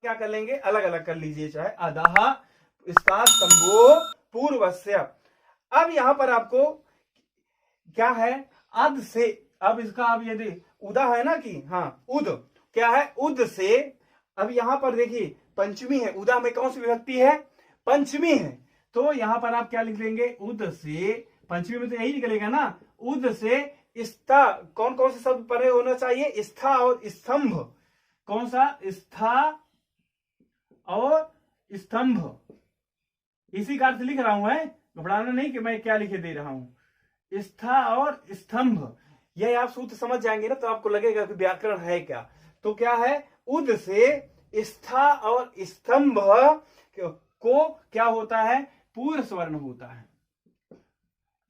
क्या कर लेंगे, अलग अलग कर लीजिए, चाहे अधः इसका स्तंभो पूर्वस्य। अब यहां पर आपको क्या है, अध से, अब इसका अब यदि उदा है ना कि हाँ उद, क्या है उद से, अब यहां पर देखिए पंचमी है, उदा में कौन सी विभक्ति है, पंचमी है, तो यहां पर आप क्या लिख देंगे, उद से, पंचमी में तो यही निकलेगा ना, उद से स्था, कौन कौन से शब्द परे होना चाहिए, स्था और स्तंभ, कौन सा, स्था और स्तंभ, इसी का अर्थ लिख रहा हूं, है घबराना नहीं कि मैं क्या लिखे दे रहा हूं, स्था और स्तंभ, यह आप सूत्र समझ जाएंगे ना तो आपको लगेगा कि व्याकरण है क्या। तो क्या है, उद से स्था और स्तंभ को क्या होता है, पूर्व स्वर्ण होता है,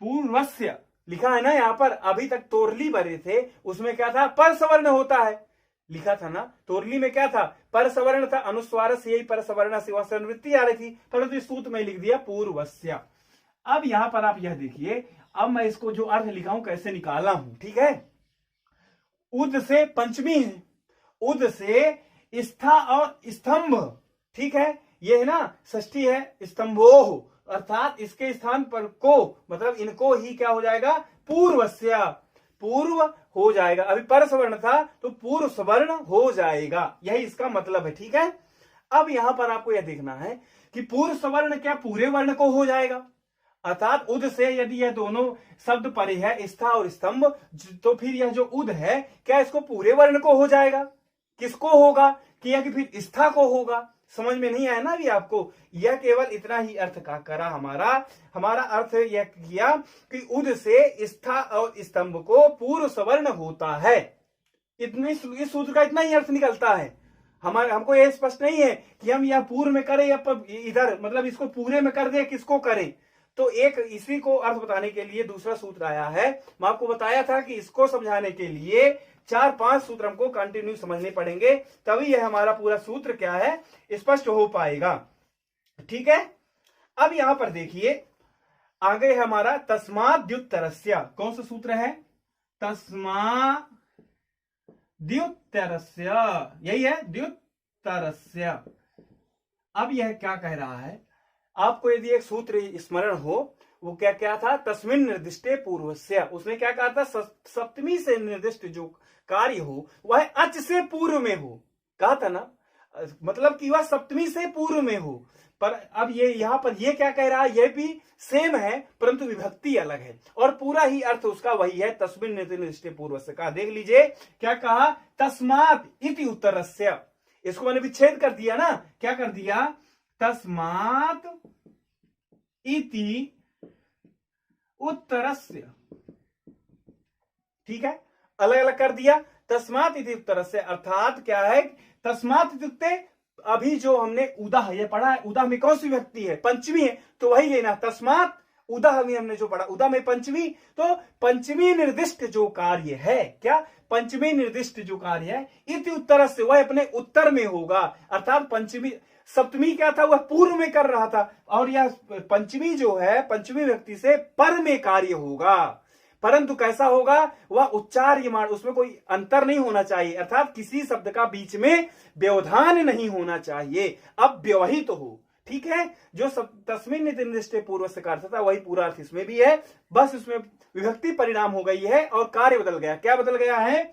पूर्वस्य लिखा है ना यहाँ पर, अभी तक तोरली भरे थे उसमें क्या था, पर सवर्ण होता है, लिखा था ना तोरली में क्या था, पर सवर्ण था, अनुस्वार से यही पर सवर्ण सेवा वृत्ति आ रही थी, परंतु इस सूत्र में लिख दिया पूर्वस्य। अब यहां पर आप यह देखिए, अब मैं इसको जो अर्थ लिखा हूं कैसे निकाला हूं, ठीक है, उद से पंचमी है, उद से स्था और स्तंभ, ठीक है, ये है ना षष्ठी है, स्तंभोह, अर्थात इसके स्थान पर को, मतलब इनको ही क्या हो जाएगा, पूर्वस्य, पूर्व हो जाएगा, अभी पर सवर्ण था तो पूर्व सवर्ण हो जाएगा, यही इसका मतलब है, ठीक है। अब यहां पर आपको यह देखना है कि पूर्व सवर्ण क्या पूरे वर्ण को हो जाएगा, अर्थात उद से यदि यह दोनों शब्द परे है, स्था और स्तंभ, तो फिर यह जो उद है क्या इसको पूरे वर्ण को हो जाएगा, किसको होगा, कि यह कि फिर स्था को होगा, समझ में नहीं आया ना अभी आपको, यह केवल इतना ही अर्थ का करा, हमारा अर्थ यह किया कि उद से स्था और स्तंभ को पूर्व सवर्ण होता है, इतने इस सूत्र का इतना ही अर्थ निकलता है, हमको यह स्पष्ट नहीं है कि हम यह पूर्व में करें या इधर, मतलब इसको पूरे में कर दे, किसको करें, तो एक इसी को अर्थ बताने के लिए दूसरा सूत्र आया है, मैं आपको बताया था कि इसको समझाने के लिए 4-5 सूत्र हमको कंटिन्यू समझने पड़ेंगे, तभी यह हमारा पूरा सूत्र क्या है, स्पष्ट हो पाएगा, ठीक है। अब यहां पर देखिए आगे है हमारा तस्माद्युत्तरस्य, कौन सा सूत्र है, तस्माद्युत्तरस्य, यही है द्युत्तरस्य। अब यह क्या कह रहा है, आपको यदि एक सूत्र स्मरण हो, वो क्या क्या था, तस्मिन् निर्दिष्टे पूर्वस्य, उसने क्या कहा था, सप्तमी से निर्दिष्ट जो कार्य हो वह अच से पूर्व में हो, कहा था ना, मतलब कि वह सप्तमी से पूर्व में हो, पर अब ये यहां पर ये क्या कह रहा है, ये भी सेम है परंतु विभक्ति अलग है, और पूरा ही अर्थ उसका वही है, तस्मिन् निर्दिष्टे पूर्वस्य का, देख लीजिए क्या कहा, तस्मात् इति उत्तरस्य, इसको मैंने विच्छेद कर दिया ना, क्या कर दिया, तस्मात् इति उत्तरस्य, ठीक है, अलग अलग कर दिया, तस्मात् इति उत्तरस्य, अर्थात क्या है, तस्मात् इत्युक्ते, अभी जो हमने उदा ये पढ़ा है, उदा में कौन सी विभक्ति है, पंचमी है, तो वही लेना, तस्मात् उदा में हमने जो पढ़ा, उदा में पंचमी, तो पंचमी निर्दिष्ट जो कार्य है, क्या पंचमी निर्दिष्ट जो कार्य है, इति उत्तरस्य, वह अपने उत्तर में होगा, अर्थात पंचमी, सप्तमी क्या था, वह पूर्व में कर रहा था, और यह पंचमी जो है, पंचमी व्यक्ति से पर में कार्य होगा, परंतु कैसा होगा, वह उच्चार्यमाण, उसमें कोई अंतर नहीं होना चाहिए, अर्थात किसी शब्द का बीच में व्यवधान नहीं होना चाहिए, अब व्यवहित तो हो, ठीक है, जो तस्मिन् निर्दिष्टे पूर्वस्य का अर्थ था वही पूरा अर्थ इसमें भी है, बस इसमें विभक्ति परिणाम हो गई है और कार्य बदल गया, क्या बदल गया है,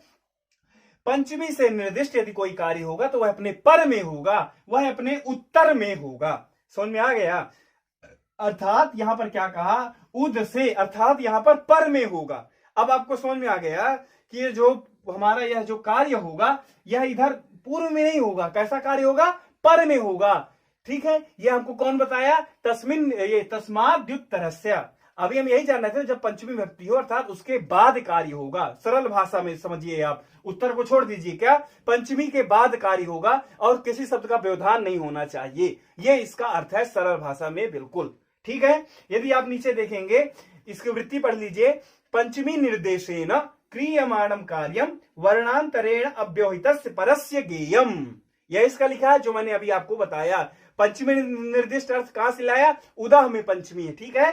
पंचमी से निर्दिष्ट यदि कोई कार्य होगा तो वह अपने पर में होगा, वह अपने उत्तर में होगा, समझ में आ गया, अर्थात यहां पर क्या कहा, उद से, अर्थात यहां पर में होगा। अब आपको समझ में आ गया कि ये जो हमारा यह जो कार्य होगा यह इधर पूर्व में नहीं होगा, कैसा कार्य होगा, पर में होगा, ठीक है, ये हमको कौन बताया, तस्मिन् ये तस्माद्युत्तरस्य, अभी हम यही जान रहे थे, जब पंचमी विभक्ति हो अर्थात उसके बाद कार्य होगा, सरल भाषा में समझिए आप, उत्तर को छोड़ दीजिए, क्या पंचमी के बाद कार्य होगा और किसी शब्द का व्यवधान नहीं होना चाहिए, ये इसका अर्थ है सरल भाषा में, बिल्कुल ठीक है। यदि आप नीचे देखेंगे इसकी वृत्ति पढ़ लीजिए, पंचमी निर्देशेन क्रियमाणम कार्यम वर्णांतरेण अव्यवहितस्य परस्य गेयम, यह इसका लिखा है जो मैंने अभी आपको बताया, पंचमी निर्दिष्ट अर्थ कहां से लाया, उदाह में पंचमी है, ठीक है,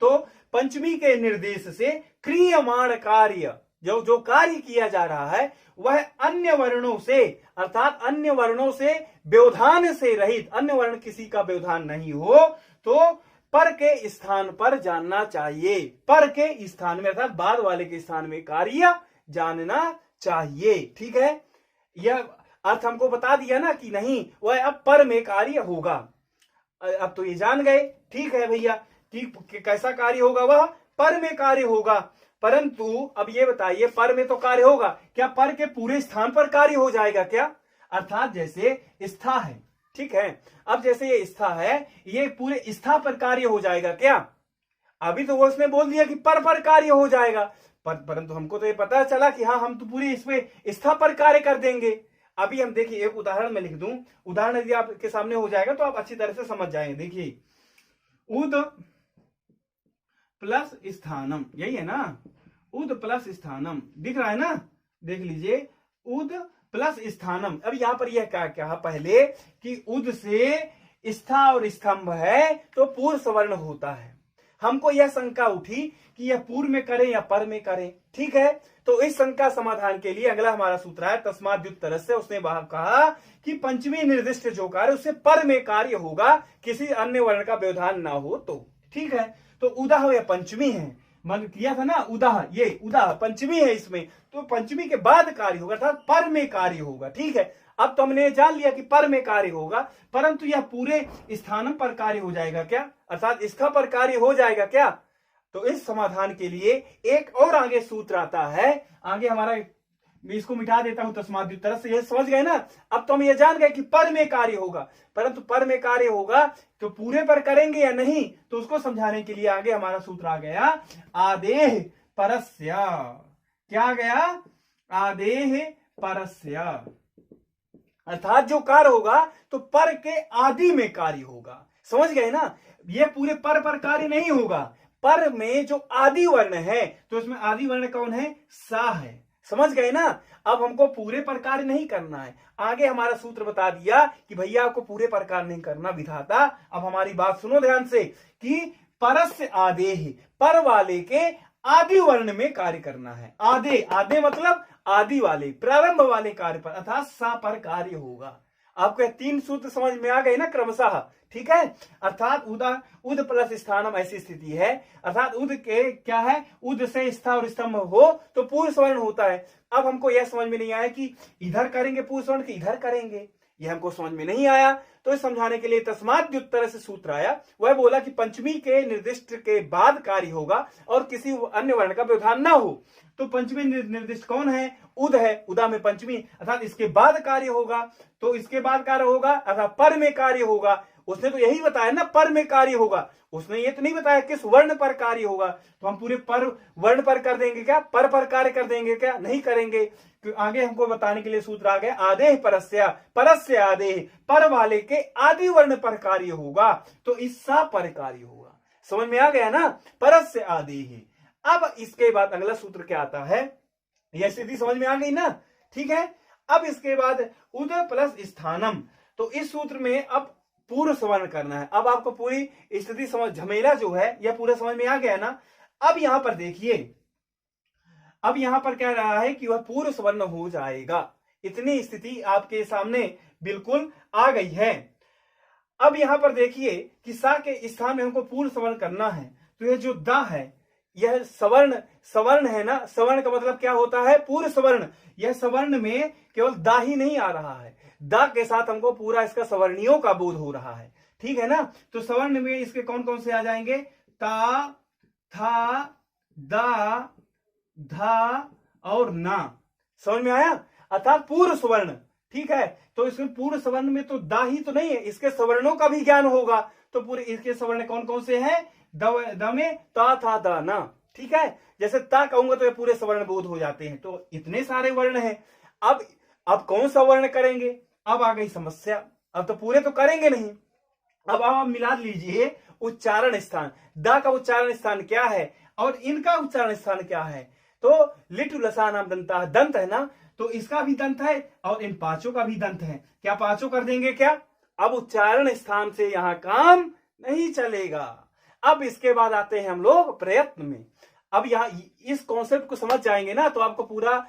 तो पंचमी के निर्देश से क्रियमाण कार्य, जो जो कार्य किया जा रहा है वह अन्य वर्णों से, अर्थात अन्य वर्णों से व्यवधान से रहित, अन्य वर्ण किसी का व्यवधान नहीं हो तो पर के स्थान पर जानना चाहिए। पर के स्थान में अर्थात बाद वाले के स्थान में कार्य जानना चाहिए। ठीक है, यह अर्थ हमको बता दिया ना कि नहीं वह अब पर में कार्य होगा। अब तो ये जान गए। ठीक है भैया, कि कैसा कार्य होगा, वह पर में कार्य होगा। परंतु अब ये बताइए, पर में तो कार्य होगा, क्या पर के पूरे स्थान पर कार्य हो जाएगा क्या? अर्थात जैसे स्था है, ठीक है, अब जैसे ये स्था है, ये पूरे स्था पर कार्य हो जाएगा क्या? अभी तो वो उसने बोल दिया कि पर कार्य हो जाएगा, परंतु हमको तो ये पता चला कि हाँ, हम तो पूरी इसमें स्था पर कार्य कर देंगे। अभी हम देखिए, एक उदाहरण में लिख दूं, उदाहरण यदि आपके सामने हो जाएगा तो आप अच्छी तरह से समझ जाएंगे। देखिए, उद प्लस स्थानम, यही है ना, उद प्लस स्थानम, दिख रहा है ना, देख लीजिए, उद प्लस स्थानम। अब यहां पर यह क्या कहा पहले कि उद से स्था और स्तंभ है तो पूर्व सवर्ण होता है। हमको यह शंका उठी कि यह पूर्व में करें या पर में करें। ठीक है, तो इस शंका समाधान के लिए अगला हमारा सूत्र है तस्मात् द्युतरस्य। उसने वहां कहा कि पंचमी निर्दिष्ट जो कार्य उससे पर में कार्य होगा, किसी अन्य वर्ण का व्यवधान ना हो तो। ठीक है, तो उदाह या पंचमी है, मन किया था ना, उदाह, ये उदाह पंचमी है, इसमें तो पंचमी के बाद कार्य होगा अर्थात पर में कार्य होगा। ठीक है, अब तो हमने जान लिया कि पर में कार्य होगा, परंतु यह पूरे स्थानम पर कार्य हो जाएगा क्या, अर्थात स्था पर कार्य हो जाएगा क्या? तो इस समाधान के लिए एक और आगे सूत्र आता है, आगे हमारा, मैं इसको मिटा देता हूं तस्मात् द्युतरस्य। ये समझ गए ना, अब तो हम ये जान गए कि पर में कार्य होगा, परंतु पर में कार्य होगा तो पूरे पर करेंगे या नहीं, तो उसको समझाने के लिए आगे हमारा सूत्र आ गया आदेह परस्य। क्या आ गया? आदेह परस्य, अर्थात जो कार्य होगा तो पर के आदि में कार्य होगा। समझ गए ना, ये पूरे पर कार्य नहीं होगा, पर में जो आदि वर्ण है तो इसमें आदि वर्ण कौन है? सा है। समझ गए ना, अब हमको पूरे पर कार्य नहीं करना है। आगे हमारा सूत्र बता दिया कि भैया आपको पूरे पर कार्य नहीं करना विधाता। अब हमारी बात सुनो ध्यान से कि परस्य आदेह, पर वाले के आदि वर्ण में कार्य करना है। आदे, आदे मतलब आदि वाले, प्रारंभ वाले कार्य पर, अर्थात सा पर कार्य होगा। आपको तीन सूत्र समझ में आ गए ना क्रमशः? ठीक है, अर्थात उद प्लस स्थानम ऐसी स्थिति है, अर्थात उद के क्या है, उद से स्था और स्तंभ हो तो पूर्व सवर्ण होता है। अब हमको यह समझ में नहीं आया कि इधर करेंगे पूर्व सवर्ण के इधर करेंगे, यह हमको समझ में नहीं आया। तो इस समझाने के लिए तस्मात् द्युतरस्य सूत्र आया। वह बोला कि पंचमी के निर्दिष्ट के बाद कार्य होगा और किसी अन्य वर्ण का व्यवधान ना हो। तो पंचमी निर्दिष्ट कौन है? उद है, उदा में पंचमी, अर्थात इसके बाद कार्य होगा, तो इसके बाद कार्य होगा अर्थात पर में कार्य होगा। उसने तो यही बताया ना, पर में कार्य होगा, उसने ये तो नहीं बताया किस वर्ण पर कार्य होगा। तो हम पूरे पर वर्ण पर कर देंगे क्या? पर कार्य कर देंगे क्या? नहीं करेंगे। तो आगे हमको बताने के लिए सूत्र आ गया आदेह परस्य, परस्य आदेह, पर वाले के आदि वर्ण पर कार्य होगा तो इससा पर कार्य होगा। समझ में आ गया ना, परस्य आदेह। अब इसके बाद अगला सूत्र क्या आता है, यह स्थिति समझ में आ गई ना? ठीक है, अब इसके बाद उद प्लस स्थानम, तो इस सूत्र में अब पूर्व सवर्ण करना है। अब आपको पूरी स्थिति समझ, झमेला जो है यह पूरा समझ में आ गया ना। अब यहां पर देखिए, अब यहां पर क्या रहा है कि वह पूर्व सवर्ण हो जाएगा। इतनी स्थिति आपके सामने बिल्कुल आ गई है। अब यहां पर देखिए कि सा के स्थान में हमको पूर्व सवर्ण करना है, तो यह जो दा है यह सवर्ण है ना। सवर्ण का मतलब क्या होता है? पूर्व सवर्ण। यह सवर्ण में केवल दा ही नहीं आ रहा है, दा के साथ हमको पूरा इसका सवर्णियों का बोध हो रहा है। ठीक है ना, तो सवर्ण में इसके कौन कौन से आ जाएंगे? ता, था, दा, धा और ना। समझ में आया? अर्थात पूर्व सवर्ण। ठीक है, तो इसमें पूर्व सवर्ण में तो दा ही तो नहीं है, इसके सवर्णों का भी ज्ञान होगा। तो पूरे इसके सवर्ण कौन कौन से हैं? द में ता, था, दा, ना। ठीक है, जैसे ता कहूंगा तो ये पूरे सवर्ण बोध हो जाते हैं। तो इतने सारे वर्ण हैं। अब कौन सा वर्ण करेंगे? अब आ गई समस्या, अब तो पूरे तो करेंगे नहीं। अब आप मिला लीजिए उच्चारण स्थान। दा का उच्चारण स्थान क्या है और इनका उच्चारण स्थान क्या है? तो लिटु लसा नाम दंता, दंत है ना, तो इसका भी दंत है और इन पांचों का भी दंत है। क्या पांचों कर देंगे क्या? अब उच्चारण स्थान से यहां काम नहीं चलेगा। अब इसके बाद आते हैं हम लोग प्रयत्न में। अब यहाँ इस कॉन्सेप्ट को समझ जाएंगे ना तो आपको पूरा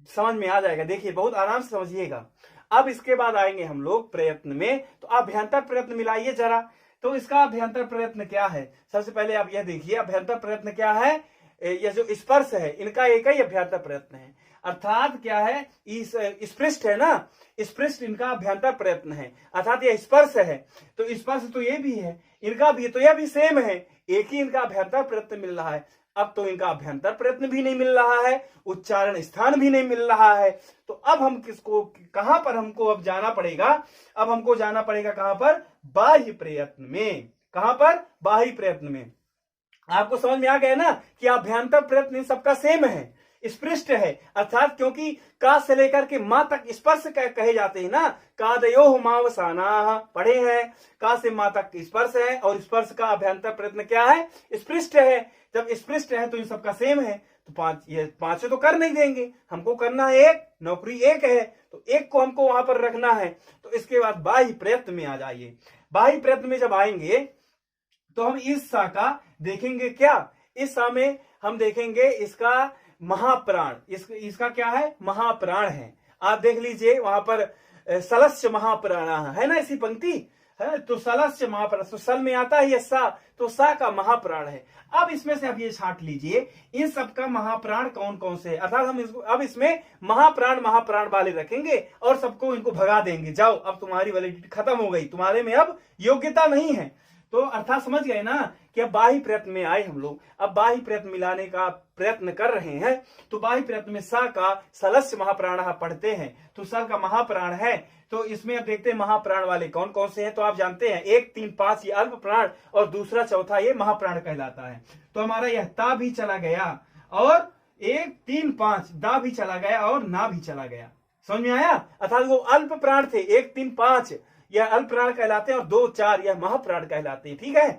समझ में आ जाएगा। देखिए बहुत आराम से समझिएगा। अब इसके बाद आएंगे हम लोग प्रयत्न में, तो अभ्यंतर प्रयत्न मिलाइए जरा। तो इसका अभ्यंतर प्रयत्न क्या है, सबसे पहले आप यह देखिए अभ्यंतर प्रयत्न क्या है। यह जो स्पर्श है इनका एक ही अभ्यंतर प्रयत्न है, अर्थात क्या है, इस स्पृष्ट है ना, स्पृष्ट इनका अभ्यंतर प्रयत्न है, अर्थात यह स्पर्श है। तो स्पर्श तो ये भी है, इनका भी, तो यह भी सेम है, एक ही इनका अभ्यंतर प्रयत्न मिल रहा है। अब तो इनका अभ्यंतर प्रयत्न भी नहीं मिल रहा है, उच्चारण स्थान भी नहीं मिल रहा है। तो अब हम किसको, कहां पर हमको अब जाना पड़ेगा, अब हमको जाना पड़ेगा कहां पर, बाह्य प्रयत्न में। कहां पर, बाह्य प्रयत्न में। आपको समझ में आ गया ना कि अभ्यंतर प्रयत्न इन सबका सेम है, स्पृष्ट है, अर्थात क्योंकि का से लेकर के मां तक स्पर्श कहे जाते हैं ना, कादयो मावसाना पढ़े हैं, का से मां तक स्पर्श है, और स्पर्श का अभ्यंतर प्रयत्न क्या है, स्पृष्ट है। जब स्पृष्ट है तो इन सबका सेम है, तो ये पांचों तो कर नहीं देंगे, हमको करना है एक, नौकरी एक है, तो एक को हमको वहां पर रखना है। तो इसके बाद बाह्य प्रयत्न में आ जाइए। बाह्य प्रयत्न में जब आएंगे तो हम इस सा का देखेंगे, क्या इस सा में हम देखेंगे इसका महाप्राण, इसका क्या है, महाप्राण है। आप देख लीजिए वहां पर सलस्य महाप्राण है ना, इसी पंक्ति है, तो सलस्य महाप्राण, तो सल में आता है ये सा, तो सा का महाप्राण है। अब इसमें से आप ये छांट लीजिए इन सबका महाप्राण कौन कौन से, अर्थात हम इसको अब इसमें महाप्राण वाले रखेंगे और सबको इनको भगा देंगे, जाओ अब तुम्हारी वैलिडिटी खत्म हो गई, तुम्हारे में अब योग्यता नहीं है। तो अर्थात समझ गए ना कि अब बाह्य प्रयत्न में आए हम लोग, अब बाह्य प्रयत्न मिलाने का प्रयत्न कर रहे हैं। तो बाह्य प्रयत्न में सा का सलस्य महाप्राण पढ़ते हैं, तो सल का महाप्राण है। तो इसमें अब देखते हैं महाप्राण वाले कौन कौन से हैं। तो आप जानते हैं 1, 3, 5 ये अल्प प्राण और दूसरा चौथा ये महाप्राण कहलाता है। तो हमारा यह ता भी चला गया और 1, 3, 5 दा भी चला गया और ना भी चला गया, समझ में आया। अर्थात वो अल्प प्राण थे, 1, 3, 5 यह अल्प प्राण कहलाते हैं और 2, 4 यह महाप्राण कहलाते हैं, ठीक है।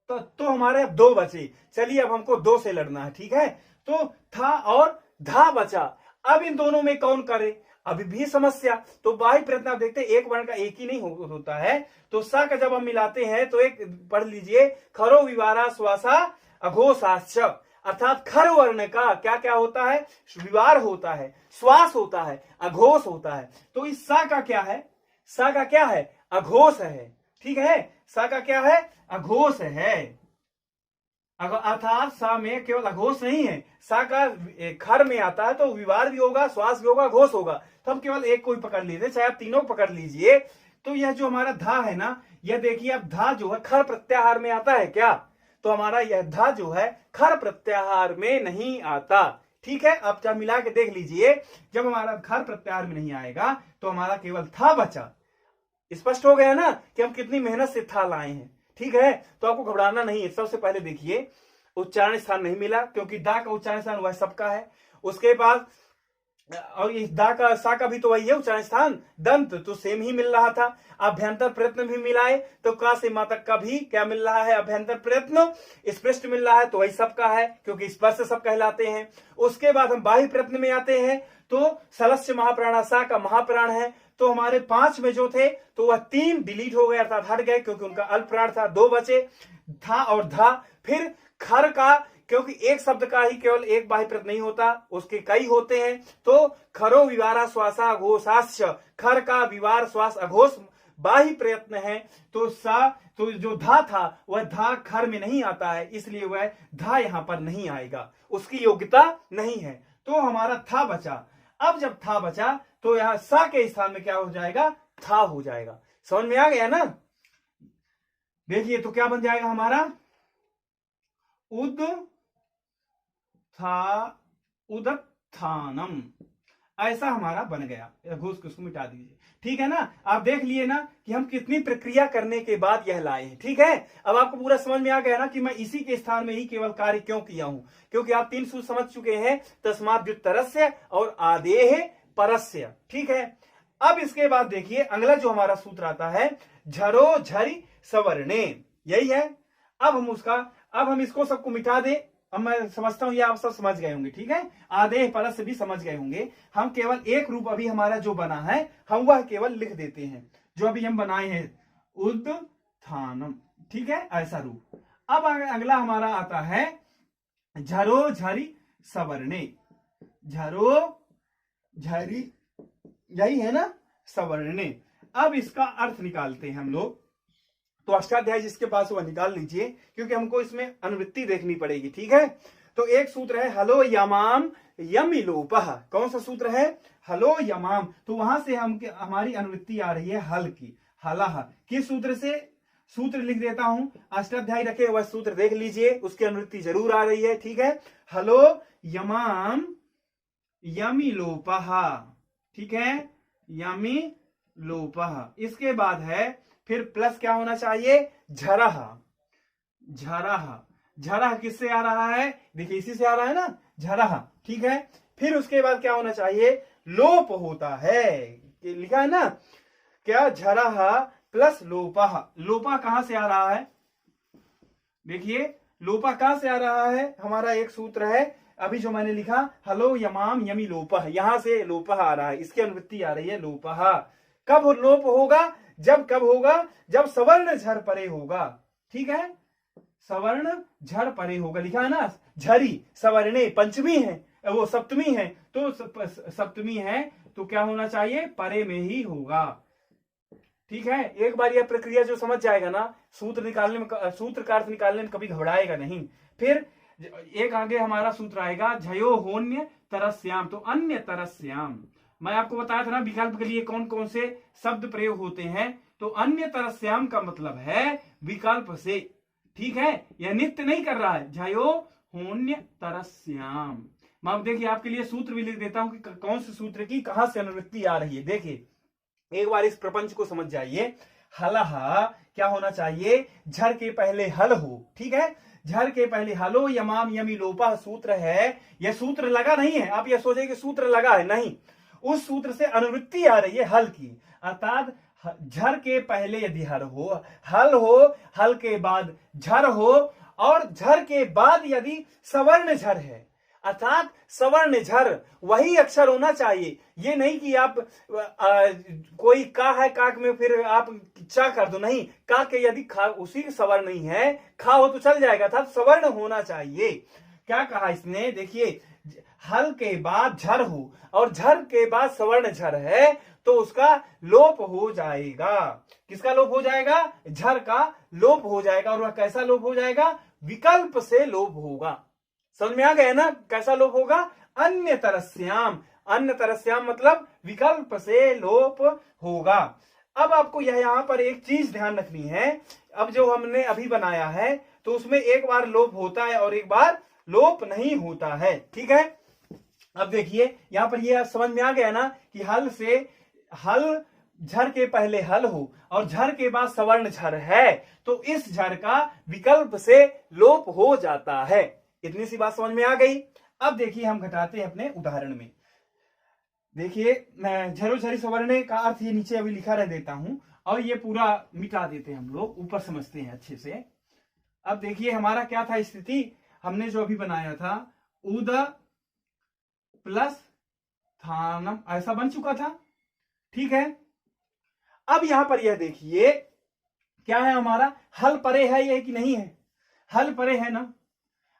तो हमारे अब 2 बचे, चलिए अब हमको 2 से लड़ना है, ठीक है। तो था और धा बचा, अब इन दोनों में कौन करे, अभी भी समस्या। तो बाह्य प्रयत्न आप देखते हैं एक वर्ण का एक ही नहीं होता है, तो सा का जब हम मिलाते हैं तो एक पढ़ लीजिए, खरो विवारा श्वासा अघोषाश्च, अर्थात खर वर्ण का क्या क्या होता है, विवार होता है, श्वास होता है, अघोष होता है। तो इस सा का क्या है, सा का क्या है, अघोष है, ठीक है। सा का क्या है, अघोष है, अर्थात सा में केवल अघोष नहीं है, सा का खर में आता है तो विवार भी होगा, श्वास भी होगा, घोष होगा। तो हम केवल एक को ही पकड़ लेते, चाहे आप तीनों को पकड़ लीजिए। तो यह जो हमारा धा है ना, यह देखिए अब धा जो है खर प्रत्याहार में आता है क्या, तो हमारा यह धा जो है खर प्रत्याहार में नहीं आता, ठीक है। अब जब मिला के देख लीजिए, जब हमारा खर प्रत्याहार में नहीं आएगा तो हमारा केवल था बचा। स्पष्ट हो गया ना कि हम कितनी मेहनत से था लाए हैं, ठीक है। तो आपको घबराना नहीं है। सबसे पहले देखिए उच्चारण स्थान नहीं मिला क्योंकि दा का उच्चारण स्थान वह सबका है, उसके बाद और इस दा का सा का भी तो वही है उच्चारण स्थान, दंत तो सेम ही मिल रहा था। अभ्यंतर प्रयत्न भी मिलाए तो का से मा तक का भी क्या मिल रहा है, अभ्यंतर प्रयत्न स्पष्ट मिल रहा है, तो वही सबका है क्योंकि स्पर्श सब कहलाते हैं। उसके बाद हम बाह्य प्रयत्न में आते हैं तो सलस्य महाप्राण सा का महाप्राण है, तो हमारे 5 में जो थे तो वह 3 डिलीट हो गए अर्थात हट गए क्योंकि उनका अल्प प्राण था, 2 बचे था और धा। फिर खर का, क्योंकि एक शब्द का ही केवल एक बाह्य प्रयत्न नहीं होता, उसके कई होते हैं, तो खरो विवारा श्वासा अघोषाश्च, खर का विवार श्वास अघोष बाह्य प्रयत्न है। तो सा, तो जो धा था वह धा खर में नहीं आता है, इसलिए वह धा यहां पर नहीं आएगा, उसकी योग्यता नहीं है। तो हमारा था बचा। अब जब था बचा तो यहां सा के स्थान में क्या हो जाएगा, था हो जाएगा। समझ में आ गया ना। देखिए तो क्या बन जाएगा हमारा, उदत्थानम, ऐसा हमारा बन गया। घोष को उसको मिटा दीजिए, ठीक है ना। आप देख लिए ना कि हम कितनी प्रक्रिया करने के बाद यह लाए हैं, ठीक है। अब आपको पूरा समझ में आ गया ना कि मैं इसी के स्थान में ही केवल कार्य क्यों किया हूं, क्योंकि आप 3 सूत्र समझ चुके हैं, तस्मात् व्युत्तरस्य और आदेः परस्य, ठीक है। अब इसके बाद देखिए अगला जो हमारा सूत्र आता है, झरो झरि सवर्णे, यही है। अब हम इसको सबको मिटा दे। अब मैं समझता हूं ये आप सब समझ गए होंगे, ठीक है। आदेः परस्य भी समझ गए होंगे। हम केवल एक रूप अभी हमारा जो बना है हम वह केवल लिख देते हैं, जो अभी हम बनाए हैं उद्धानम, ठीक है, ऐसा रूप। अब अगला हमारा आता है झरो झरी सवर्णे, झरो झरी, यही है ना सवर्णे। अब इसका अर्थ निकालते हैं हम लोग। तो अष्टाध्यायी जिसके पास वह निकाल लीजिए, क्योंकि हमको इसमें अनुवृत्ति देखनी पड़ेगी। ठीक है, तो एक सूत्र है हलो यमाम यमि लोपः। कौन सा सूत्र है? हलो यमाम। तो वहां से हमारी अनुवृत्ति आ रही है हल की, हलाह। किस सूत्र से? सूत्र लिख देता हूं, अष्टाध्यायी रखे वह सूत्र देख लीजिए, उसकी अनुवृत्ति जरूर आ रही है। ठीक है, हलो यमाम यमि लोपः। ठीक है, यमि लोपः। इसके बाद है फिर प्लस क्या होना चाहिए? झरह, झरह। झरह किससे आ रहा है? देखिए इसी से आ रहा है ना, झरह। ठीक है, फिर उसके बाद क्या होना चाहिए? लोप होता है, लिखा है ना क्या? झरह प्लस लोपः। लोपा कहां से आ रहा है? देखिए लोपा कहां से आ रहा है? हमारा एक सूत्र है अभी जो मैंने लिखा, हलो यमाम यमि लोपः, यहां से लोपः आ रहा है, इसकी अनुवृत्ति आ रही है लोपः। कब लोप होगा? कब होगा? जब सवर्ण झर परे होगा। ठीक है, सवर्ण झर परे होगा, लिखा है ना। झरी सवर्णे, पंचमी है, वो सप्तमी है, तो सप्तमी है तो क्या होना चाहिए? परे में ही होगा। ठीक है, एक बार यह प्रक्रिया जो समझ जाएगा ना, सूत्र निकालने में, सूत्र का अर्थ निकालने में कभी घबराएगा नहीं। फिर एक आगे हमारा सूत्र आएगा, झयो होन्य तरस्याम, तो अन्य तरस्याम। मैं आपको बताया था ना विकल्प के लिए कौन कौन से शब्द प्रयोग होते हैं, तो अन्य तरस्याम का मतलब है विकल्प से। ठीक है, यह नित्य नहीं कर रहा है, झयो होन्य तरस्याम। मैं देखिए आपके लिए सूत्र भी लिख देता हूं कि कौन से सूत्र की कहां से अनुवृत्ति आ रही है। देखिए एक बार इस प्रपंच को समझ जाइए। हलह क्या होना चाहिए? झर के पहले हल हो। ठीक है, झर के पहले हलो यमाम यमि लोपः सूत्र है। यह सूत्र लगा नहीं है, आप यह सोचे कि सूत्र लगा है, नहीं, उस सूत्र से अनुवृत्ति आ रही है हल की। अर्थात झर के पहले यदि हल हो, हल हो, हल के बाद झर हो, और झर के बाद यदि सवर्ण झर है, अर्थात सवर्ण झर वही अक्षर होना चाहिए। ये नहीं कि आप कोई का है, काक में फिर आप चा कर दो, नहीं, का के यदि खा उसी सवर्ण नहीं है, खा हो तो चल जाएगा, था सवर्ण होना चाहिए। क्या कहा इसने? देखिए हल के बाद झर हो और झर के बाद सवर्ण झर है तो उसका लोप हो जाएगा। किसका लोप हो जाएगा? झर का लोप हो जाएगा। और वह कैसा लोप हो जाएगा? विकल्प से लोप होगा। समझ में आ गया ना कैसा लोप होगा? अन्य तरस्याम। अन्य तरस्याम मतलब विकल्प से लोप होगा। अब आपको यहां पर एक चीज ध्यान रखनी है, अब जो हमने अभी बनाया है तो उसमें एक बार लोप होता है और एक बार लोप नहीं होता है। ठीक है, अब देखिए यहां पर यह समझ में आ गया ना कि हल से हल, झर के पहले हल हो और झर के बाद सवर्ण झर है तो इस झर का विकल्प से लोप हो जाता है। इतनी सी बात समझ में आ गई। अब देखिए हम घटाते हैं अपने उदाहरण में। देखिए मैं झरो झरी सवर्ण का अर्थ ये नीचे अभी लिखा रह देता हूं और ये पूरा मिटा देते हैं, हम लोग ऊपर समझते हैं अच्छे से। अब देखिए हमारा क्या था स्थिति, हमने जो अभी बनाया था उद प्लस थानम, ऐसा बन चुका था। ठीक है, अब यहां पर यह देखिए क्या है हमारा, हल परे है यह कि नहीं है? हल परे है ना।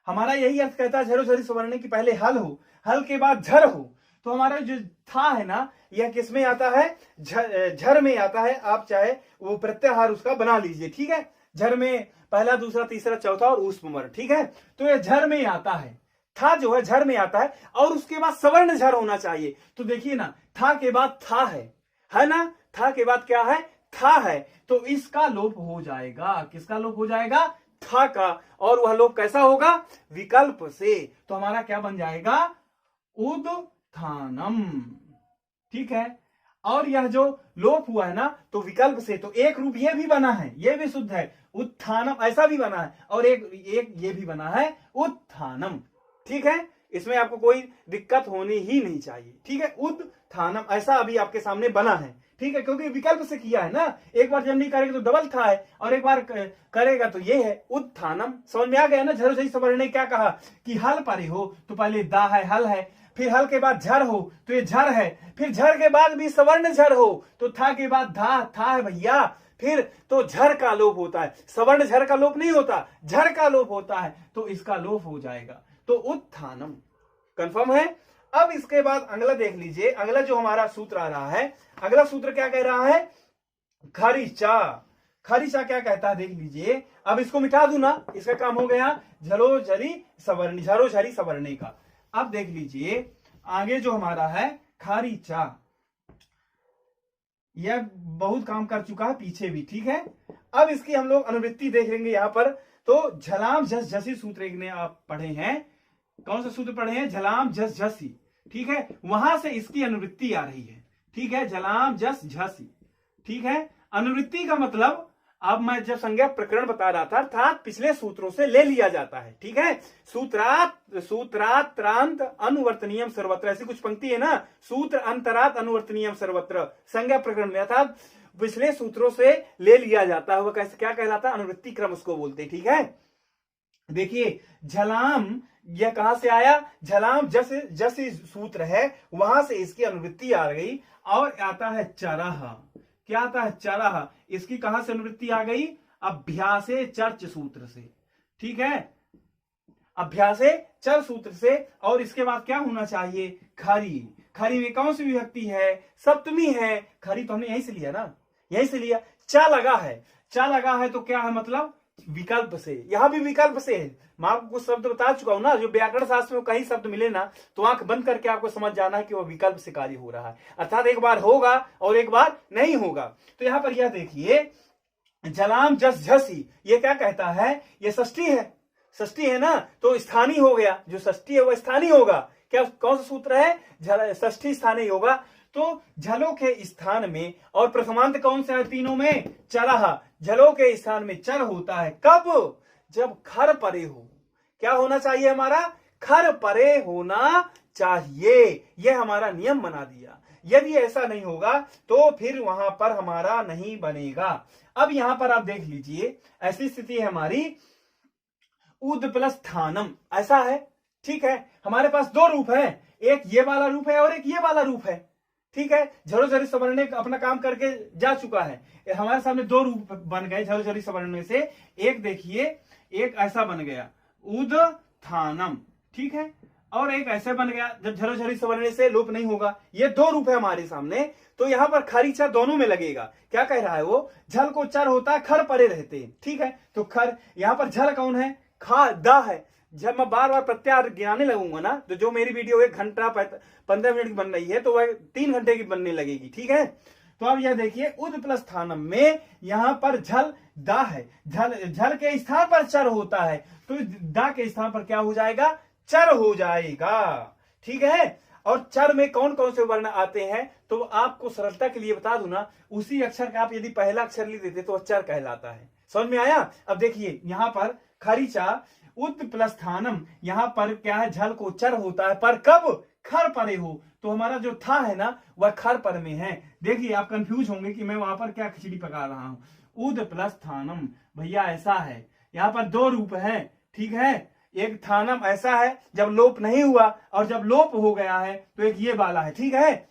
हमारा यही अर्थ कहता है झरो झरी सवर्ण की पहले हल हो, हल के बाद झर हो, तो हमारा जो था है ना यह किस में आता है? झर में आता है। आप चाहे वो प्रत्याहार उसका बना लीजिए। ठीक है, झर में पहला दूसरा तीसरा चौथा और ऊष्मवर्ण। ठीक है, तो यह झर में आता है, था जो है झर में आता है और उसके बाद सवर्ण झर होना चाहिए। तो देखिए ना था के बाद था है ना, था के बाद क्या है? था है, तो इसका लोप हो जाएगा। किसका लोप हो जाएगा? था का। और वह लोप कैसा होगा? विकल्प से। तो हमारा क्या बन जाएगा? उद्थानम। ठीक है, और यह जो लोप हुआ है ना तो विकल्प से, तो एक रूप ये भी बना है, ये भी शुद्ध है, उत्थानम ऐसा भी बना है, और एक ये भी बना है उत्थानम। ठीक है, इसमें आपको कोई दिक्कत होनी ही नहीं चाहिए। ठीक है, उत्थानम ऐसा अभी आपके सामने बना है। ठीक है, क्योंकि विकल्प से किया है ना, एक बार जब नहीं करेगा तो डबल था है और एक बार करेगा तो ये है उत्थानम। समझ में आ गया ना। झरो झरी सवर्ण ने क्या कहा कि हल परे हो तो पहले दा है, हल है, फिर हल के बाद झर हो तो ये झर है, फिर झर के बाद भी सवर्ण झर हो तो था के बाद धा, था है भैया, फिर तो झर का लोप होता है। सवर्ण झर का लोप नहीं होता, झर का लोप होता है, तो इसका लोप हो जाएगा। तो उत्थानम। कंफर्म है। अब इसके बाद अगला देख लीजिए, अगला जो हमारा सूत्र आ रहा है, अगला सूत्र क्या कह रहा है, खरीचा। खरीचा क्या कहता है देख लीजिए। अब इसको मिटा दूं ना, इसका काम हो गया झरोझरी सवर्णी, झरोझरी सवर्णी का। अब देख लीजिए आगे जो हमारा है खरीचा, यह बहुत काम कर चुका है पीछे भी, ठीक है। अब इसकी हम लोग अनुवृत्ति देखेंगे यहां पर। तो झलाम झस झसी सूत्र एक ने आप पढ़े हैं, कौन सा सूत्र पढ़े हैं, झलाम झस झसी, ठीक है। वहां से इसकी अनुवृत्ति आ रही है, ठीक है, झलाम झस झसी, ठीक है। अनुवृत्ति का मतलब अब मैं जब संज्ञा प्रकरण बता रहा था, अर्थात पिछले सूत्रों से ले लिया जाता है, ठीक है। सूत्रात त्रांत अनुवर्तनीयम सर्वत्र, ऐसी कुछ पंक्ति है ना, सूत्र अंतरात अनुवर्तनीयम सर्वत्र, संज्ञा प्रकरण में, अर्थात पिछले सूत्रों से ले लिया जाता है। वह कैसे क्या कहलाता है, अनुवृत्ति क्रम उसको बोलते, ठीक है। देखिए झलाम यह कहां से आया, झलाम जस सूत्र है, वहां से इसकी अनुवृत्ति आ गई। और आता है चरह, क्या आता है, चरह, इसकी कहां से अनुवृत्ति आ गई, अभ्यासे चर्च सूत्र से, ठीक है, अभ्यासे चर सूत्र से। और इसके बाद क्या होना चाहिए, खरी। खरी में कौन सी विभक्ति है, सप्तमी है। खरी तो हमने यहीं से लिया ना, यहीं से लिया। चा लगा है, चा लगा है तो क्या है, मतलब विकल्प से, यहां भी विकल्प से है। मैं आपको कुछ शब्द बता चुका हूं ना, जो व्याकरण शास्त्र में कई शब्द मिले ना, तो आंख बंद करके आपको समझ जाना है कि वो विकल्प से कार्य हो रहा है, अर्थात एक बार होगा और एक बार नहीं होगा। तो यहां पर यह देखिए झलाम जस झसी, ये क्या कहता है, ये षष्ठी है, षष्ठी है ना, तो स्थानीय हो गया, जो षष्ठी है वह स्थानीय होगा। क्या कौन सा सूत्र है, षष्ठी स्थानीय होगा। तो झलों के स्थान में, और प्रथमांत कौन से है तीनों में, चरह, झलों के स्थान में चर होता है कब, जब खर परे हो। क्या होना चाहिए हमारा, खर परे होना चाहिए, यह हमारा नियम बना दिया। यदि ऐसा नहीं होगा तो फिर वहां पर हमारा नहीं बनेगा। अब यहां पर आप देख लीजिए, ऐसी स्थिति है हमारी, उद प्लस थानम, ऐसा है, ठीक है। हमारे पास दो रूप है, एक ये वाला रूप है और एक ये वाला रूप है, ठीक है। झरोझरी सवर्ण अपना काम करके जा चुका है, हमारे सामने दो रूप बन गए झरोझरी सवर्ण में से। एक देखिए, एक ऐसा बन गया उद थानम, ठीक है, और एक ऐसे बन गया जब झरोझरी सवर्ण से लोप नहीं होगा। ये दो रूप है हमारे सामने। तो यहां पर खरीचा दोनों में लगेगा। क्या कह रहा है वो, झल को चर होता है, खर परे रहते हैं, ठीक है। तो खर, यहां पर झल कौन है, खा दा है। जब मैं बार बार प्रत्याहार गिनाने लगूंगा ना, तो जो मेरी वीडियो 1 घंटा 15 मिनट की बन रही है, तो वह 3 घंटे की बनने लगेगी, ठीक है। तो अब यह देखिए उद प्लस थानम में यहां पर झल दा है, झल के स्थान पर चर होता है, तो दा के स्थान पर क्या हो जाएगा, चर हो जाएगा, ठीक है। और चर में कौन कौन से वर्ण आते हैं, तो आपको सरलता के लिए बता दूं ना, उसी अक्षर का आप यदि पहला अक्षर लिख देते तो चर कहलाता है। समझ में आया। अब देखिए यहां पर खरीचा उद प्लस थानम, यहां पर क्या है, झल को चर होता है, पर कब, खर परे हो। तो हमारा जो था है ना, वह खर पर में है। देखिए आप कंफ्यूज होंगे कि मैं वहां पर क्या खिचड़ी पका रहा हूं। उद प्लस थानम भैया ऐसा है, यहां पर दो रूप है, ठीक है। एक थानम ऐसा है जब लोप नहीं हुआ, और जब लोप हो गया है तो एक ये वाला है, ठीक है।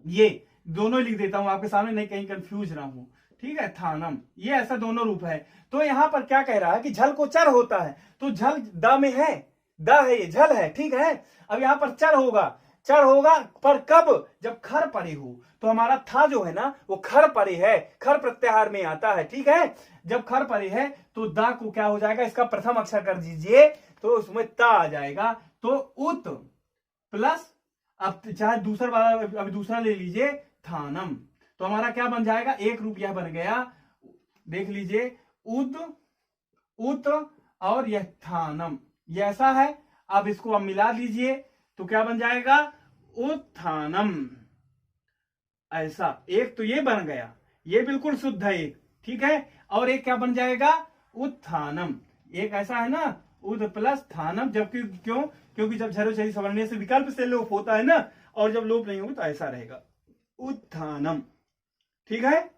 ये दोनों लिख देता हूं आपके सामने, नहीं कहीं कंफ्यूज ना हो, ठीक है। थानम, ये ऐसा दोनों रूप है। तो यहां पर क्या कह रहा है कि झल को चर होता है, तो झल द में है, द है, ये झल है, ठीक है। अब यहां पर चर होगा, चर होगा पर कब, जब खर परे हो। तो हमारा था जो है ना, वो खर परे है, खर प्रत्याहार में आता है, ठीक है। जब खर परे है तो दा को क्या हो जाएगा, इसका प्रथम अक्षर कर दीजिए, तो उसमें ता आ जाएगा। तो उत प्लस, अब चाहे दूसरा वाला, अभी दूसरा ले लीजिए थानम, तो हमारा क्या बन जाएगा, एक रूप यह बन गया, देख लीजिए उद, उत और यह थानम, ये ऐसा है। अब इसको अब मिला लीजिए तो क्या बन जाएगा, उत्थानम, ऐसा। एक तो ये बन गया, ये बिल्कुल शुद्ध है एक, ठीक है। और एक क्या बन जाएगा, उत्थानम, एक ऐसा है ना, उद प्लस थानम। जबकि क्यों, क्योंकि जब झरोझरी सवर्ण से विकल्प से लोप होता है ना, और जब लोप नहीं होगा तो ऐसा रहेगा, उत्थानम, ठीक है।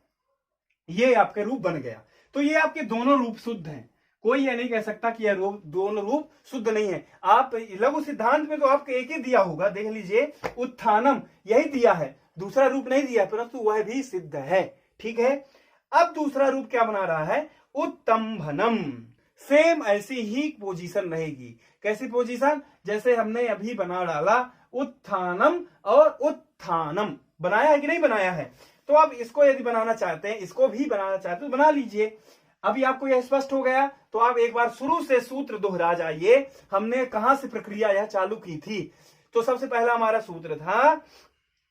ये आपके रूप बन गया। तो ये आपके दोनों रूप शुद्ध हैं, कोई यह नहीं कह सकता कि यह दोनों रूप शुद्ध नहीं है। आप लघु सिद्धांत में तो आपको एक ही दिया होगा, देख लीजिए उत्थानम यही दिया है, दूसरा रूप नहीं दिया, परंतु वह भी सिद्ध है, ठीक है। अब दूसरा रूप क्या बना रहा है, उत्तंभनम, सेम ऐसी ही पोजीशन रहेगी। कैसी पोजीशन? जैसे हमने अभी बना डाला उत्थानम और उत्थानम, बनाया है कि नहीं बनाया है? तो आप इसको यदि बनाना चाहते हैं, इसको भी बनाना चाहते हैं तो बना लीजिए। अभी आपको यह स्पष्ट हो गया? तो आप एक बार शुरू से सूत्र दोहरा जाइए, हमने कहां से प्रक्रिया यह चालू की थी। तो सबसे पहला हमारा सूत्र था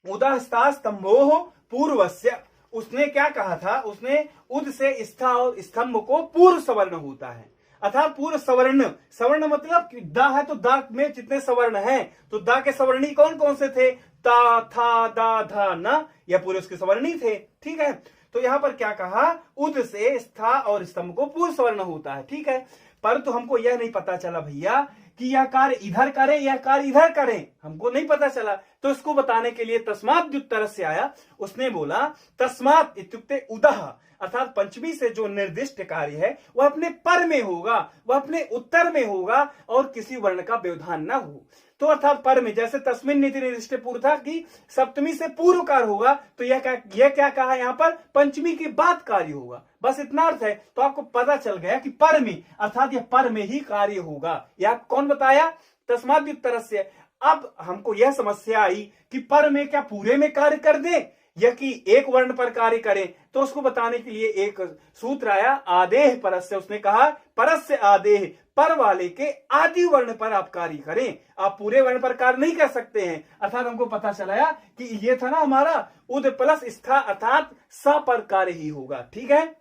उदस्ता स्तंभो पूर्वस्य। उसने क्या कहा था? उसने उद से स्था और स्तंभ को पूर्व सवर्ण होता है, अर्थात पूर्व सवर्ण। सवर्ण मतलब दा है तो दा में जितने सवर्ण हैं, तो दा के सवर्णी कौन कौन से थे? ता, था, दा, धा, न, यह पूरे उसके सवर्णी थे। ठीक है, तो यहां पर क्या कहा? उद से स्था और स्तंभ को पूर्व सवर्ण होता है। ठीक है, परंतु हमको यह नहीं पता चला भैया कि यह कार्य इधर करें या कार्य इधर करें, हमको नहीं पता चला। तो इसको बताने के लिए तस्मात् द्युत्तर से आया। उसने बोला तस्मात् इत्युक्ते उदः, अर्थात पंचमी से जो निर्दिष्ट कार्य है वह अपने पर में होगा, वह अपने उत्तर में होगा और किसी वर्ण का व्यवधान न हो। तो अर्थात पर में, जैसे तस्मिन् नीति निर्दिष्ट पूर्व था कि सप्तमी से पूर्व कार्य होगा, तो यह क्या कहा यहाँ पर? पंचमी के बाद कार्य होगा, बस इतना अर्थ है। तो आपको पता चल गया कि पर में, अर्थात यह पर में ही कार्य होगा। यह कौन बताया? तस्मात् द्युत्तरस्य। अब हमको यह समस्या आई कि पर में क्या पूरे में कार्य कर दे या कि एक वर्ण पर कार्य करें? तो उसको बताने के लिए एक सूत्र आया आदेह परस्य। उसने कहा परस्य आदेह, पर वाले के आदि वर्ण पर आप कार्य करें, आप पूरे वर्ण पर कार्य नहीं कर सकते हैं। अर्थात हमको पता चलाया कि ये था ना हमारा उद प्लस स्था, अर्थात स पर कार्य ही होगा। ठीक है,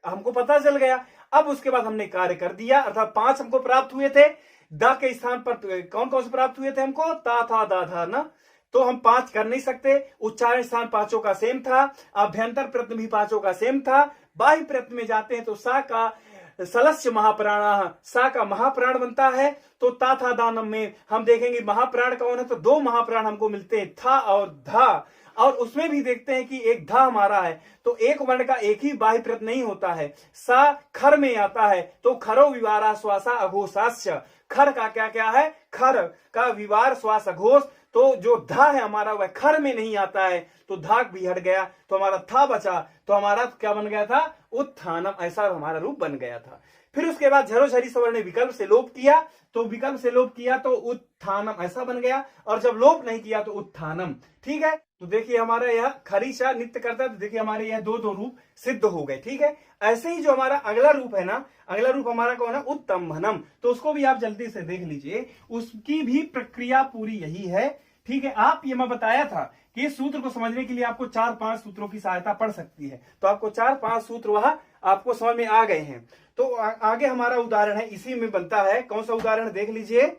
हमको पता चल गया। अब उसके बाद हमने कार्य कर दिया, अर्थात 5 हमको प्राप्त हुए थे। दा के स्थान पर कौन कौन से प्राप्त हुए थे हमको? ता, था, दा, धा, न। तो हम 5 कर नहीं सकते। उच्चारण स्थान पांचों का सेम था, अभ्यंतर प्रयत्न भी पांचों का सेम था। बाह्य प्रयत्न में जाते हैं तो सा का सलस्य महाप्राण, सा का महाप्राण बनता है। तो ता, था, दानम में हम देखेंगे महाप्राण कौन है, तो 2 महाप्राण हमको मिलते हैं, था और धा। और उसमें भी देखते हैं कि एक धा हमारा है, तो एक वर्ण का एक ही बाह्य प्रयत्न नहीं होता है। सा खर में आता है, तो खरो विवारा श्वासा अघोषास्य। खर का क्या क्या है? खर का विवार श्वास अघोष। तो जो धा है हमारा वह खर में नहीं आता है, तो धाक भी हट गया, तो हमारा था बचा। तो हमारा क्या बन गया था? उत्थानम, ऐसा हमारा रूप बन गया था। फिर उसके बाद झरोझरी सवर्ण ने विकल्प से लोप किया, तो विकल्प से लोप किया तो उत्थानम ऐसा बन गया, और जब लोप नहीं किया तो उत्थानम। ठीक है, तो देखिए हमारा यह खरीचा नित्य करता है, तो देखिए हमारे यह दो रूप सिद्ध हो गए। ठीक है, ऐसे ही जो हमारा अगला रूप है ना, अगला रूप हमारा कौन है? उत्तम्भनम। तो उसको भी आप जल्दी से देख लीजिए, उसकी भी प्रक्रिया पूरी यही है। ठीक है, आप ये मैं बताया था कि इस सूत्र को समझने के लिए आपको 4-5 सूत्रों की सहायता पड़ सकती है, तो आपको 4-5 सूत्र वहां आपको समझ में आ गए हैं। तो आगे हमारा उदाहरण है, इसी में बनता है। कौन सा उदाहरण? देख लीजिए,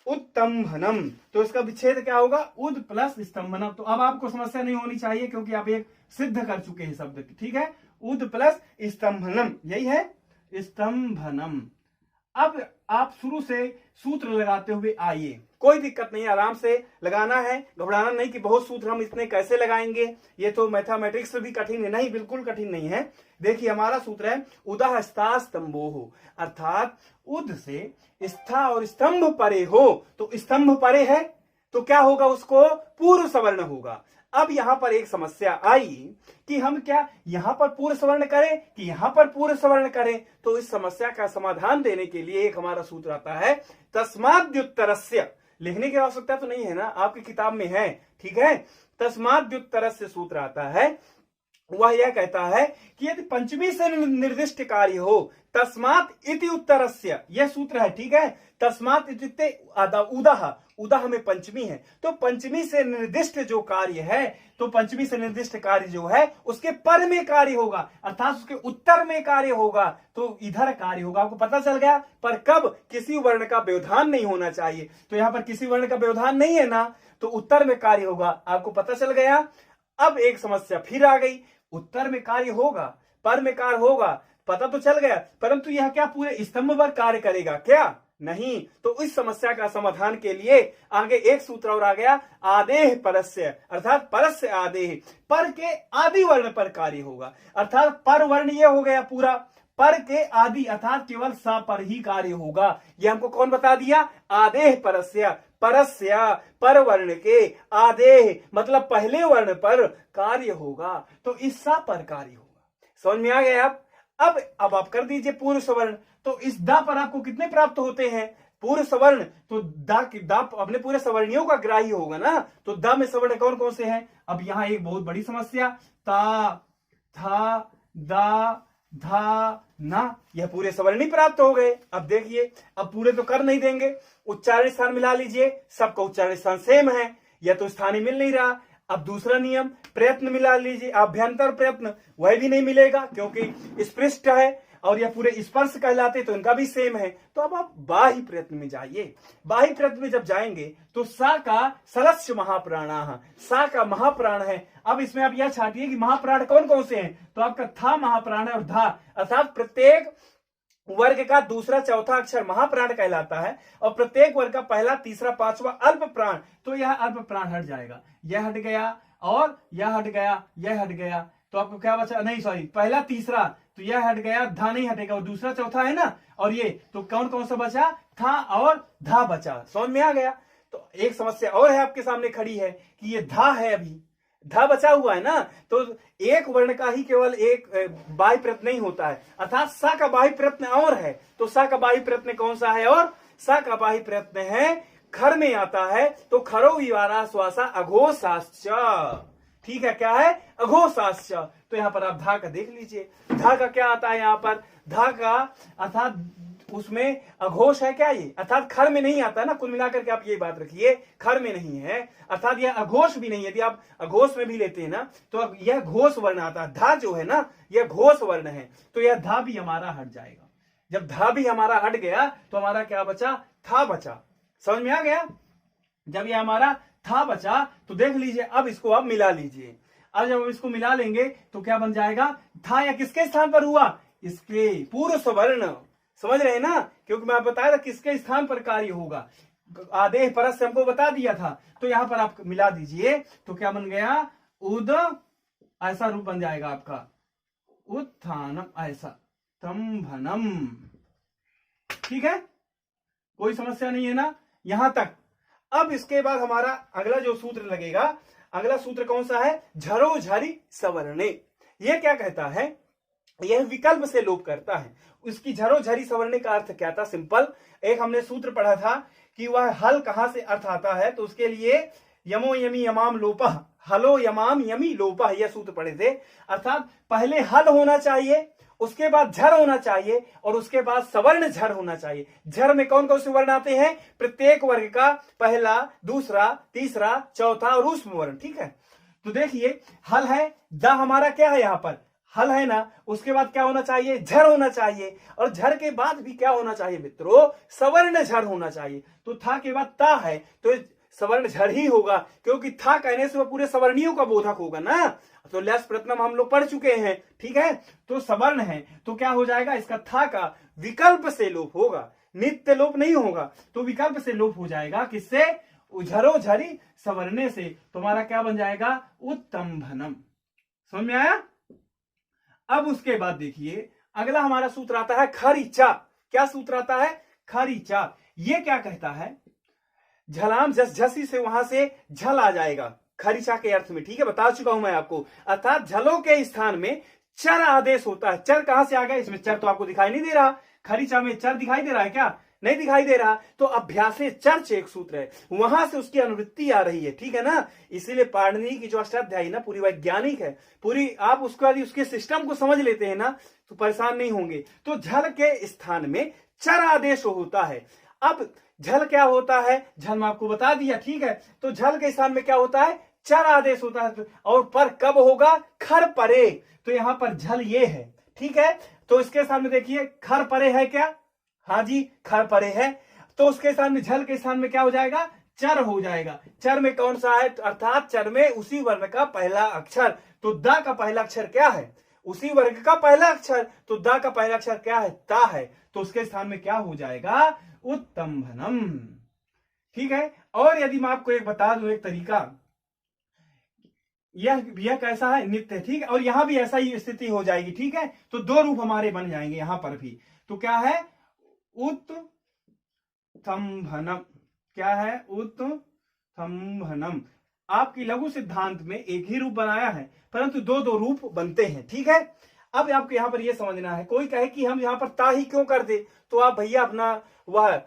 उत्तम्भनम। तो इसका विच्छेद क्या होगा? उद प्लस स्तंभनम। तो अब आपको समस्या नहीं होनी चाहिए, क्योंकि आप एक सिद्ध कर चुके हैं शब्द। ठीक है, उद प्लस स्तंभनम, यही है स्तंभनम। अब आप शुरू से सूत्र लगाते हुए आइए, कोई दिक्कत नहीं, आराम से लगाना है, घबराना नहीं कि बहुत सूत्र हम इतने कैसे लगाएंगे, ये तो मैथमेटिक्स भी कठिन है। नहीं, बिल्कुल कठिन नहीं है। देखिए हमारा सूत्र है उदः स्था स्तंभो, अर्थात उद से स्था और स्तंभ परे हो। तो स्तंभ परे है तो क्या होगा? उसको पूर्व सवर्ण होगा। अब यहां पर एक समस्या आई कि हम क्या यहां पर पूर्व सवर्ण करें कि यहां पर पूर्व सवर्ण करें। तो इस समस्या का समाधान देने के लिए एक हमारा सूत्र आता है तस्मात् द्युत्तरस्य। लिखने की आवश्यकता तो नहीं है ना, आपकी किताब में है। ठीक है, तस्मात् द्युत्तरस्य सूत्र आता है, वह यह कहता है कि यदि पंचमी से निर्दिष्ट कार्य हो तस्मात् इति उत्तरस्य, यह सूत्र है। ठीक है, तस्मात् इत्युक्ते उदः, उदः में पंचमी है, तो पंचमी से निर्दिष्ट जो कार्य है, तो पंचमी से निर्दिष्ट कार्य जो है उसके पर में कार्य होगा, अर्थात उसके उत्तर में कार्य होगा, तो इधर कार्य होगा। आपको पता चल गया, पर कब? किसी वर्ण का व्यवधान नहीं होना चाहिए। तो यहां पर किसी वर्ण का व्यवधान नहीं है ना, तो उत्तर में कार्य होगा। आपको पता चल गया। अब एक समस्या फिर आ गई, उत्तर में कार्य होगा, पर में कार्य होगा, पता तो चल गया, परंतु यह क्या पूरे स्तंभ पर कार्य करेगा क्या? नहीं। तो इस समस्या का समाधान के लिए आगे एक सूत्र और आ गया, आदेह परस्य, अर्थात परस्य आदेह, पर के आदि वर्ण पर कार्य होगा। अर्थात पर वर्ण ये हो गया पूरा, पर के आदि अर्थात केवल स पर ही कार्य होगा। यह हमको कौन बता दिया? आदेह परस्य, परस्य पर वर्ण के आदेह मतलब पहले वर्ण पर कार्य होगा, तो इस सा पर कार्य होगा। समझ में आ गया? आप अब आप कर दीजिए पूर्व सवर्ण, तो इस दा पर आपको कितने प्राप्त होते हैं? पूर्व सवर्ण, तो दा अपने पूरे सवर्णियों का ग्राही होगा ना, तो दा में सवर्ण कौन कौन से हैं? अब यहां एक बहुत बड़ी समस्या, ता, था, दा, धा, ना, यह पूरे सवर्ण ही प्राप्त हो गए। अब देखिए, अब पूरे तो कर नहीं देंगे, उच्चारण स्थान मिला लीजिए, सबका उच्चारण स्थान सेम है, यह तो स्थान ही मिल नहीं रहा। अब दूसरा नियम, प्रयत्न मिला लीजिए, अभ्यंतर प्रयत्न, वह भी नहीं मिलेगा क्योंकि स्पृष्ट है और यह पूरे स्पर्श कहलाते, तो इनका भी सेम है। तो अब आप बाह्य प्रयत्न में जाइए। बाह्य प्रयत्न में जब जाएंगे तो सा का सरस्य महाप्राण, सा का महाप्राण है। अब इसमें आप यह छाटिए कि महाप्राण कौन कौन से हैं, तो आपका था महाप्राण है और धा, अर्थात प्रत्येक वर्ग का दूसरा चौथा अक्षर महाप्राण कहलाता है और प्रत्येक वर्ग का पहला तीसरा पांचवा अल्प प्राण, तो यह अल्प प्राण हट जाएगा, यह हट गया और यह हट गया, यह हट गया, तो आपको क्या बचा? नहीं सॉरी, पहला तीसरा, तो यह हट गया, धा नहीं हटेगा, और दूसरा चौथा है ना, और ये तो कौन कौन सा बचा? था और धा बचा। समझ में आ गया? तो एक समस्या और है आपके सामने खड़ी है कि ये धा है, अभी धा बचा हुआ है ना, तो एक वर्ण का ही केवल एक बाह्य प्रयत्न नहीं होता है, अर्थात सा का बाह्य प्रयत्न और है। तो सा का बाह्य प्रयत्न कौन सा है? और सा का बाह्य प्रयत्न है, खर में आता है, तो खरो विवारा श्वासा अघोषाश्च, ठीक है, क्या है? अघोषाश्च। तो यहां पर आप धा का देख लीजिए, धा का क्या आता है यहाँ पर? धा का अर्थात उसमें अघोष है क्या ये? अर्थात खर में नहीं आता ना, कुल मिलाकर के आप ये बात रखिए, खर में नहीं है, अर्थात यह अघोष भी नहीं है। यदि आप अघोष में भी लेते हैं ना, तो अब यह घोष वर्ण आता है, धा जो है ना यह घोष वर्ण है, तो यह धा भी हमारा हट जाएगा। जब धा भी हमारा हट गया तो हमारा क्या बचा? था बचा। समझ में आ गया? जब यह हमारा था बचा तो देख लीजिए, अब इसको आप मिला लीजिए। अब जब हम इसको मिला लेंगे तो क्या बन जाएगा? था या किसके स्थान पर हुआ? इसके पूर्व सवर्ण। समझ रहे हैं ना? क्योंकि मैं बताया था किसके स्थान पर कार्य होगा, आदेश परस से हमको बता दिया था। तो यहां पर आप मिला दीजिए तो क्या बन गया? उद, ऐसा रूप बन जाएगा आपका, उत्थानम, ऐसा तंभनम। ठीक है, कोई समस्या नहीं है ना यहां तक? अब इसके बाद हमारा अगला जो सूत्र लगेगा, अगला सूत्र कौन सा है? झरो झरी सवर्णे। यह क्या कहता है? यह विकल्प से लोप करता है। उसकी झरो झरी सवर्णे का अर्थ क्या था? सिंपल, एक हमने सूत्र पढ़ा था कि वह हल कहां से अर्थ आता है, तो उसके लिए यमो यमी यमाम लोपह, हलो यमाम यमी लोपह, यह सूत्र पढ़े थे। अर्थात पहले हल होना चाहिए, उसके बाद झर होना चाहिए और उसके बाद सवर्ण झर होना चाहिए। झर में कौन कौन से वर्ण आते हैं? प्रत्येक वर्ग का पहला, दूसरा, तीसरा, चौथा और ऊष्म वर्ण। ठीक है, तो देखिए हल है, दा हमारा क्या है यहाँ पर? हल है ना, उसके बाद क्या होना चाहिए? झर होना चाहिए, और झर के बाद भी क्या होना चाहिए मित्रों? सवर्ण झर होना चाहिए। तो था के बाद ता है, तो सवर्ण झर ही होगा, क्योंकि था कहने से वह पूरे सवर्णियों का बोधक होगा ना। तो लस प्रथम हम लोग पढ़ चुके हैं, ठीक है, तो सवर्ण है, तो क्या हो जाएगा? इसका था का विकल्प से लोप होगा, नित्य लोप नहीं होगा, तो विकल्प से लोप हो जाएगा। किससे? झरो झरी सवर्णे से। तुम्हारा क्या बन जाएगा? उत्तंभनम। समझ में आया? अब उसके बाद देखिए अगला हमारा सूत्र आता है खरीचा। क्या सूत्र आता है? खरीचा। ये क्या कहता है? झलाम जस झसी से वहां से झल आ जाएगा खरीचा के अर्थ में। ठीक है, बता चुका हूं मैं आपको। अर्थात झलों के स्थान में चर आदेश होता है। चर कहां से आ गया? इसमें चर तो आपको दिखाई नहीं दे रहा, खरीचा में चर दिखाई दे रहा है क्या? नहीं दिखाई दे रहा। तो अभ्यासे चर्च एक सूत्र है, वहां से उसकी अनुवृत्ति आ रही है। ठीक है ना, इसीलिए पाणिनि की जो अष्टाध्यायी ना पूरी वैज्ञानिक है, पूरी आप उसके सिस्टम को समझ लेते हैं ना तो परेशान नहीं होंगे। तो झल के स्थान में चर आदेश होता है। अब झल क्या होता है? झल मैं आपको बता दिया, ठीक है। तो झल के स्थान में क्या होता है? चर आदेश होता है। और पर कब होगा? खर परे। तो यहां पर झल ये है, ठीक है। तो इसके सामने देखिए खर परे है क्या? हाँ जी, खर परे है। तो उसके सामने झल के स्थान में क्या हो जाएगा? चर हो जाएगा। चर में कौन सा है? अर्थात चर में उसी वर्ण का पहला अक्षर। तो द का पहला अक्षर क्या है? उसी वर्ग का पहला अक्षर। तो द का पहला अक्षर क्या है? ता है। तो उसके स्थान में क्या हो जाएगा? उत्तंभनम। ठीक है। और यदि मैं आपको एक बता दूं एक तरीका, यह कैसा है? नित्य। ठीक है, और यहां भी ऐसा ही स्थिति हो जाएगी। ठीक है, तो दो रूप हमारे बन जाएंगे यहां पर भी। तो क्या है? उत्तंभनम। क्या है? उत्तंभनम। आपकी लघु सिद्धांत में एक ही रूप बनाया है, परंतु दो दो रूप बनते हैं। ठीक है, अब आपको यहाँ पर यह समझना है, कोई कहे कि हम यहाँ पर ता ही क्यों कर दे, तो आप भैया अपना वह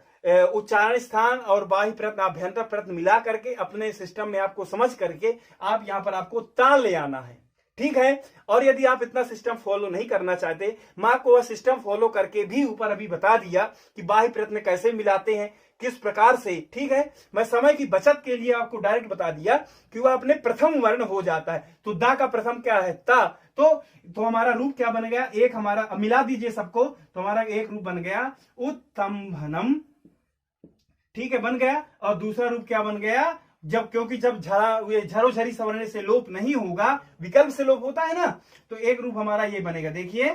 उच्चारण स्थान और बाह्य प्रयत्न आभ्यंतर प्रयत्न मिला करके अपने सिस्टम में आपको समझ करके आप यहाँ पर आपको ता ले आना है, ठीक है। और यदि आप इतना सिस्टम फॉलो नहीं करना चाहते, माँ को वह सिस्टम फॉलो करके भी ऊपर अभी बता दिया कि बाह्य प्रयत्न कैसे मिलाते हैं, किस प्रकार से, ठीक है। मैं समय की बचत के लिए आपको डायरेक्ट बता दिया कि वह अपने प्रथम वर्ण हो जाता है। तो दा का प्रथम क्या है, ता। तो हमारा रूप क्या बन गया, एक हमारा, मिला दीजिए सबको, तो हमारा एक रूप बन गया उत्तंभनम, ठीक है, बन गया। और दूसरा रूप क्या बन गया, क्योंकि जब झरो झरी सवर्ण से लोप नहीं होगा, विकल्प से लोप होता है ना, तो एक रूप हमारा ये बनेगा, देखिए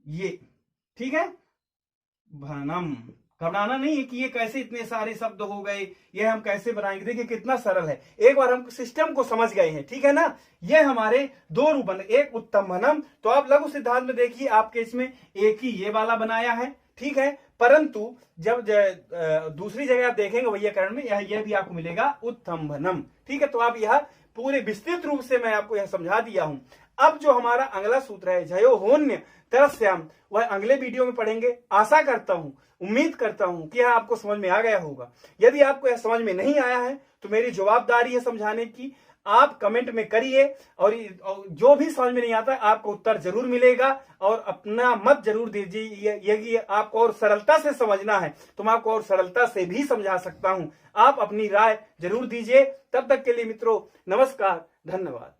ये, ठीक है। भनम, घबराना नहीं है कि ये कैसे इतने सारे शब्द हो गए, ये हम कैसे बनाएंगे, देखिए कितना सरल है, एक बार हम सिस्टम को समझ गए हैं, ठीक है ना। ये हमारे दो रूप बने, एक उत्तंभनम, तो आप लघु सिद्धांत में देखिए आपके इसमें एक ही ये वाला बनाया है, ठीक है। परंतु जब दूसरी जगह आप देखेंगे वैयाकरण में यह भी आपको मिलेगा उत्तंभनम, ठीक है। तो आप यह पूरे विस्तृत रूप से मैं आपको यह समझा दिया हूं। अब जो हमारा अगला सूत्र है जयो होन्य तरस्याम, वह अगले वीडियो में पढ़ेंगे। आशा करता हूं, उम्मीद करता हूं कि यह आपको समझ में आ गया होगा। यदि आपको यह समझ में नहीं आया है तो मेरी जवाबदारी है समझाने की, आप कमेंट में करिए, और जो भी समझ में नहीं आता आपको उत्तर जरूर मिलेगा। और अपना मत जरूर दीजिए, यदि आपको और सरलता से समझना है तो मैं आपको और सरलता से भी समझा सकता हूं। आप अपनी राय जरूर दीजिए। तब तक के लिए मित्रों, नमस्कार, धन्यवाद।